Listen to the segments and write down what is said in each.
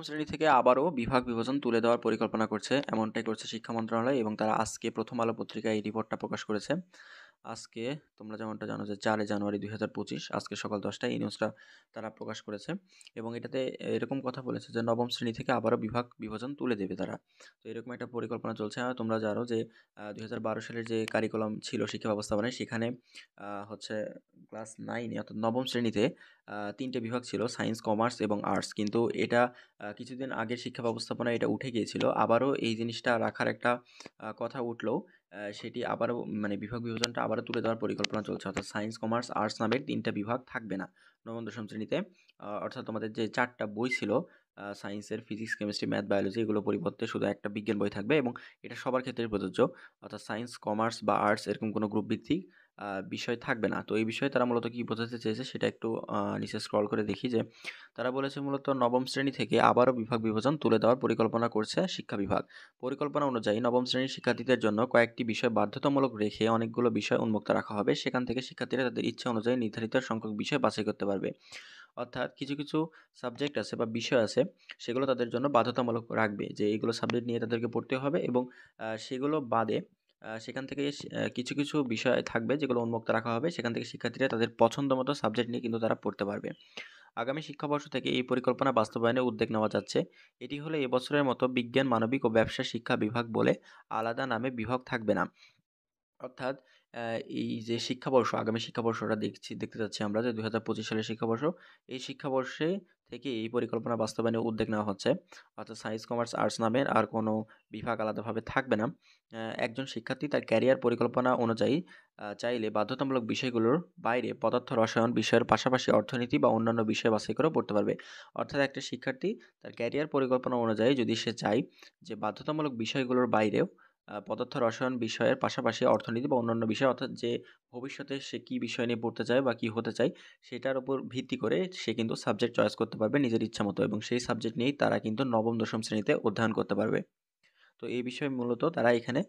শ্রেণী থেকে আবারও বিভাগ বিভাজন তুলে দেওয়ার পরিকল্পনা করছে, এমনটাই করছে শিক্ষা মন্ত্রণালয় এবং তারা আজকে প্রথম আলো পত্রিকায় এই রিপোর্টটা প্রকাশ করেছে। আজকে তোমরা যেমনটা জানো যে 4 জানুয়ারি 2025 আজকে সকাল 10টায় এই নিউজটা তারা প্রকাশ করেছে এবং এটাতে এরকম কথা বলেছে যে নবম শ্রেণী থেকে আবারও বিভাগ বিভাজন তুলে দেবে তারা। তো এরকম একটা পরিকল্পনা চলছে। আর তোমরা জানো যে 2012 সালের যে কারিকুলাম ছিল শিক্ষা ব্যবস্থাপনায় সেখানে হচ্ছে ক্লাস 9-এ অর্থাৎ নবম শ্রেণীতে 3টে বিভাগ ছিল, সায়েন্স, কমার্স এবং আর্টস। কিন্তু এটা কিছুদিন আগের শিক্ষা ব্যবস্থাপনায় এটা উঠে গিয়েছিল। আবারও এই জিনিসটা রাখার একটা কথা উঠলেও সেটি আবারও মানে বিভাগ বিভাজনটা আবারও তুলে দেওয়ার পরিকল্পনা চলছে। অর্থাৎ সায়েন্স, কমার্স, আর্টস নামের 3টা বিভাগ থাকবে না নবম দশম শ্রেণীতে। অর্থাৎ তোমাদের যে 4টা বই ছিল সায়েন্সের ফিজিক্স, কেমিস্ট্রি, ম্যাথ, বায়োলজি, এগুলো পরিবর্তে শুধু একটা বিজ্ঞান বই থাকবে এবং এটা সবার ক্ষেত্রে প্রযোজ্য। অর্থাৎ সায়েন্স, কমার্স বা আর্টস এরকম কোনো গ্রুপ ভিত্তিক বিষয় থাকবে না। তো এই বিষয়ে তারা মূলত কি বোঝাতে চেয়েছে সেটা একটু নিচে স্ক্রল করে দেখি যে তারা বলেছে মূলত নবম শ্রেণী থেকে আবারও বিভাগ বিভাজন তুলে দেওয়ার পরিকল্পনা করছে শিক্ষা বিভাগ। পরিকল্পনা অনুযায়ী নবম শ্রেণীর শিক্ষার্থীদের জন্য কয়েকটি বিষয় বাধ্যতামূলক রেখে অনেকগুলো বিষয় উন্মুক্ত রাখা হবে। সেখান থেকে শিক্ষার্থীরা তাদের ইচ্ছা অনুযায়ী নির্ধারিত সংখ্যক বিষয় বাছাই করতে পারবে। অর্থাৎ কিছু কিছু সাবজেক্ট আছে বা বিষয় আছে সেগুলো তাদের জন্য বাধ্যতামূলক রাখবে যে এইগুলো সাবজেক্ট নিয়ে তাদেরকে পড়তে হবে এবং সেগুলো বাদে সেখান থেকে কিছু কিছু বিষয় থাকবে যেগুলো উন্মুক্ত রাখা হবে। সেখান থেকে শিক্ষার্থীরা তাদের পছন্দ মতো সাবজেক্ট নিয়ে কিন্তু তারা পড়তে পারবে। আগামী শিক্ষাবর্ষ থেকে এই পরিকল্পনা বাস্তবায়নে উদ্যোগ নেওয়া যাচ্ছে। এটি হলে এবছরের মতো বিজ্ঞান, মানবিক ও ব্যবসা শিক্ষা বিভাগ বলে আলাদা নামে বিভাগ থাকবে না। অর্থাৎ এই যে শিক্ষাবর্ষ, আগামী শিক্ষাবর্ষটা দেখতে যাচ্ছি আমরা যে ২০২৫ সালের শিক্ষাবর্ষ। এই শিক্ষাবর্ষে থেকে এই পরিকল্পনা বাস্তবায়নের উদ্যোগ নেওয়া হচ্ছে। অর্থাৎ সায়েন্স, কমার্স, আর্টস নামের আর কোনো বিভাগ আলাদাভাবে থাকবে না। একজন শিক্ষার্থী তার ক্যারিয়ার পরিকল্পনা অনুযায়ী চাইলে বাধ্যতামূলক বিষয়গুলোর বাইরে পদার্থ রসায়ন বিষয়ের পাশাপাশি অর্থনীতি বা অন্যান্য বিষয় বাছাই করেও পড়তে পারবে। অর্থাৎ একটা শিক্ষার্থী তার ক্যারিয়ার পরিকল্পনা অনুযায়ী যদি সে চায় যে বাধ্যতামূলক বিষয়গুলোর বাইরেও পদার্থ রসায়ন বিষয়ের পাশাপাশি অর্থনীতি বা অন্যান্য বিষয়, অর্থাৎ যে ভবিষ্যতে সে কী বিষয় নিয়ে পড়তে চায় বা কী হতে চায় সেটার উপর ভিত্তি করে সে কিন্তু সাবজেক্ট চয়েস করতে পারবে নিজের ইচ্ছামতো এবং সেই সাবজেক্ট নিয়েই তারা কিন্তু নবম দশম শ্রেণীতে অধ্যয়ন করতে পারবে। তো এই বিষয়ে মূলত তারা এখানে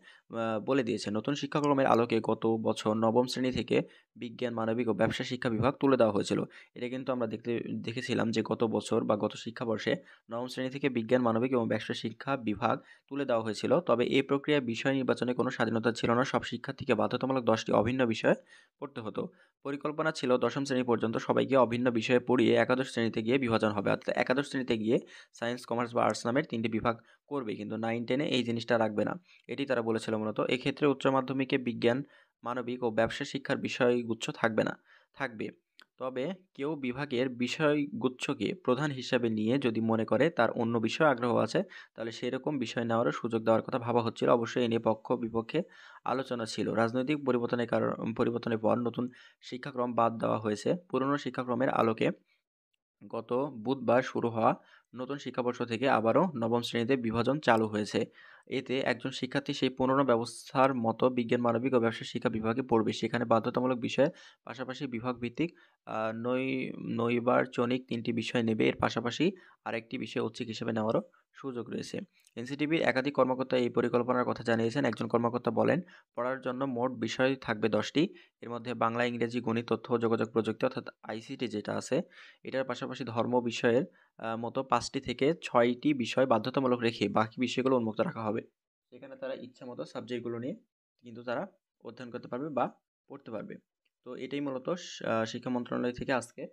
বলে দিয়েছে। নতুন শিক্ষাক্রমের আলোকে গত বছর নবম শ্রেণী থেকে বিজ্ঞান, মানবিক ও ব্যবসা শিক্ষা বিভাগ তুলে দেওয়া হয়েছিল। এটা কিন্তু আমরা দেখেছিলাম যে গত বছর বা গত শিক্ষাবর্ষে নবম শ্রেণী থেকে বিজ্ঞান, মানবিক এবং ব্যবসা শিক্ষা বিভাগ তুলে দেওয়া হয়েছিল। তবে এই প্রক্রিয়ায় বিষয় নির্বাচনে কোনো স্বাধীনতা ছিল না। সব শিক্ষার্থীকে বাধ্যতামূলক 10টি অভিন্ন বিষয়ে পড়তে হতো। পরিকল্পনা ছিল দশম শ্রেণী পর্যন্ত সবাইকে অভিন্ন বিষয়ে পড়িয়ে একাদশ শ্রেণীতে গিয়ে বিভাজন হবে। অর্থাৎ একাদশ শ্রেণীতে গিয়ে সায়েন্স, কমার্স বা আর্টস নামের 3টি বিভাগ করবে, কিন্তু 9-10-এ এই জিনিসটা রাখবে না। এটি তারা বলেছিল মূলত। এক্ষেত্রে উচ্চ মাধ্যমিকে বিজ্ঞান, মানবিক ও ব্যবসা শিক্ষার বিষয়গুচ্ছ থাকবে না, থাকবে। তবে কেউ বিভাগের বিষয়গুচ্ছকে প্রধান হিসাবে নিয়ে যদি মনে করে তার অন্য বিষয়ে আগ্রহ আছে তাহলে সেরকম বিষয় নেওয়ারও সুযোগ দেওয়ার কথা ভাবা হচ্ছিল। অবশ্যই এ নিয়ে পক্ষ বিপক্ষে আলোচনা ছিল। রাজনৈতিক পরিবর্তনের পর নতুন শিক্ষাক্রম বাদ দেওয়া হয়েছে। পুরনো শিক্ষাক্রমের আলোকে গত বুধবার শুরু হওয়া নতুন শিক্ষাবর্ষ থেকে আবারও নবম শ্রেণীতে বিভাজন চালু হয়েছে। এতে একজন শিক্ষার্থী সেই পুরনো ব্যবস্থার মতো বিজ্ঞান, মানবিক ও ব্যবসা শিক্ষা বিভাগে পড়বে। সেখানে বাধ্যতামূলক বিষয়ের পাশাপাশি বিভাগভিত্তিক আ নৈ নৈর্বাচনিক 3টি বিষয় নেবে। এর পাশাপাশি আরেকটি বিষয় ঐচ্ছিক হিসেবে নেওয়ারও সুযোগ রয়েছে। এনসিটিবির একাধিক কর্মকর্তা এই পরিকল্পনার কথা জানিয়েছেন। একজন কর্মকর্তা বলেন, পড়ার জন্য মোট বিষয় থাকবে 10টি। এর মধ্যে বাংলা, ইংরেজি, গণিত, তথ্য ও যোগাযোগ প্রযুক্তি অর্থাৎ আইসিটি যেটা আছে এটার পাশাপাশি ধর্ম বিষয়ের মতো 5টি থেকে 6টি বিষয় বাধ্যতামূলক রেখে বাকি বিষয়গুলো উন্মুক্ত রাখা হবে। সেখানে তারা ইচ্ছামতো সাবজেক্টগুলো নিয়ে কিন্তু তারা অধ্যয়ন করতে পারবে বা পড়তে পারবে। তো এটাই মূলত শিক্ষা মন্ত্রণালয় থেকে আজকে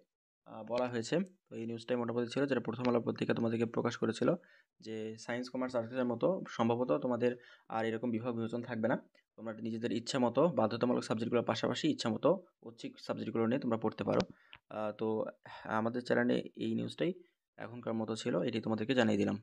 বলা হয়েছে। তো এই নিউজটাই মোটামুটি ছিল যেটা প্রথম আলো পত্রিকা তোমাদেরকে প্রকাশ করেছিল যে সায়েন্স, কমার্স, আর্টসের মতো সম্ভবত তোমাদের আর এরকম বিভাগ বিভাজন থাকবে না। তোমরা নিজেদের ইচ্ছামতো বাধ্যতামূলক সাবজেক্টগুলোর পাশাপাশি ইচ্ছামতো ঐচ্ছিক সাবজেক্টগুলো নিয়ে তোমরা পড়তে পারো। তো আমাদের চ্যানেলে এই নিউজটাই এখনকার মতো ছিল। এটি তোমাদেরকে জানিয়ে দিলাম।